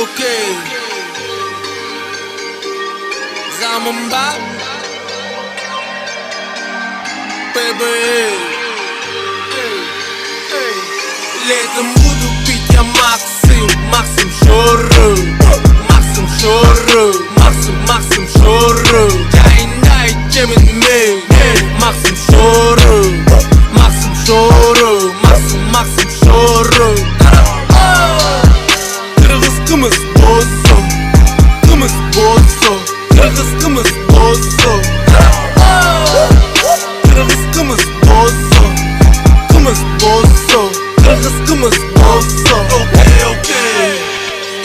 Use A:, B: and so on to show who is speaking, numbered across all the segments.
A: окей. Замомба ПБ. Летом буду пить я Максим Шоры. Максим Шоры. Максим Шоры. Жайындай жемен мен Максим Шоры. Максим Шоры. Максим Шоры. Кыргыз кымыз босо. Кымыз босо. Кыргыз кымыз босо. Кыргыз кымыз босо. Кымыз босо. Кыргыз кымыз босо. Окей.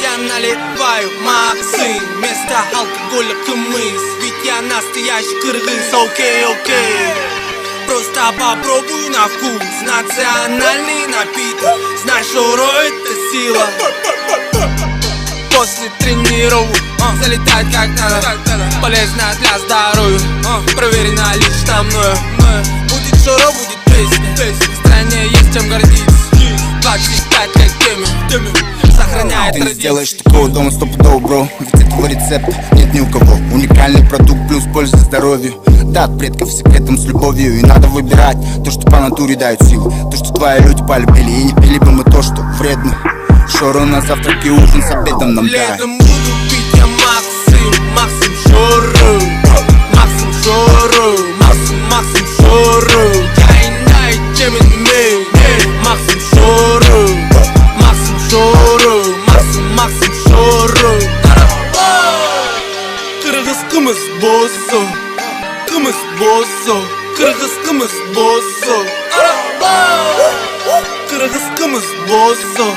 A: Я наливаю Максим вместо алкоголя кымыз. Ведь я настоящий кыргыз. Окей. Просто попробуй на вкус национальный напиток. Знай, Шоро — это сила. После тренировок залетает как надо. Полезно для здоровья, проверено лично мною. Будет Шоро, будет песня. В стране есть чем гордиться. 25 лет теме сохраняет
B: ты
A: традиции.
B: не сделаешь такого дома стопудово, бро. Ведь этого рецепта нет ни у кого. Уникальный продукт плюс польза здоровью. Да, от предков секретом с любовью. И надо выбирать то, что по натуре дает силу. То, что твои люди полюбили. И не пили бы мы то, что вредно. Шоро на завтрак и ужин с обедом нам дай.
A: Летом буду пить я Максим Шоры. Максим Шоры. Максим Шоры. Жайындай жемен мен Максим Шоры. Максим Шоры. Максим Шоры. Кыргыз кымыз босо. Кымыз босо. Кыргыз кымыз босо. Кыргыз кымыз босо.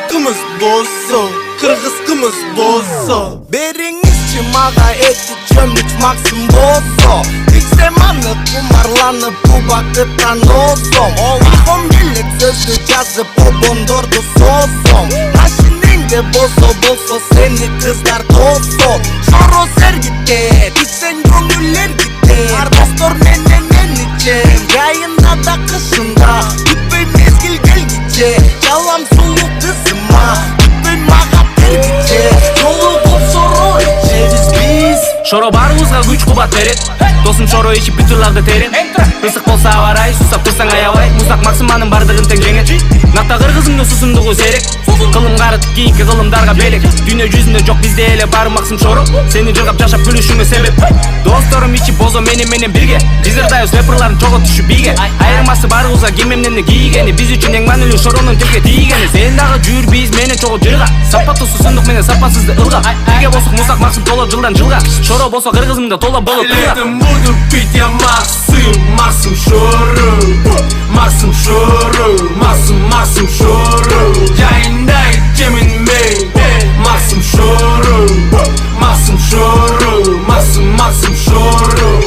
A: Кымыз босо. Кыргыз кымыз босо.
C: Беріңізші маға эти жөміч Максим босо. Иксем анық құмарланып бұл бақыттан озом. Олақом елік сөзді жазып обондорды созом. Машинеңде босо болсо сені қыздар тосо. Шоро сергітте, иксен көңілер кетте. Ардостор менен енічем, жайында да қышында. Күтпей мезгіл келгіче, жалам сұлу қызыма. Күтпей маға бергіче, жолы бұл Шоро ичебіз біз.
D: Шоро барыбызга күч кубат берет. Досум Шоро ичип бүт ырларды терен. Ысык болса аварай, сусап турсаң аябай. Музак Максиманын бардыгын тең жеңет. Накта кыргызыңдын сусундугу серек. Кылым карыт кийинки кылымдарга белек. Дүйнө жүзүндө жок бизде эле бар Максим Шоро. Сени жыргап жашап күлүшүңө себеп. Досторум ичип бозо менен бирге. Биз ырдайбыз рэперлардын жоготушу бийге. Айырмасы барыбызга ким эмнени кийгени. Биз үчүн эң маанилүү Шоронун тилге тийгени. Сен дагы жүр биз менен чогуу жырга. Сапаттуу сусундук менен сапатсызды ылга. Бирге болсок Музак Максим толо жылдан жылга. Шоро болсо кыргызымда толо болуп турга.
A: Летом буду пить я Максим Шоры. Максим Шоры. Максим Шоры. Жайындай жемен мен Максим Шоры. Максим Шоры. Максим Шоры.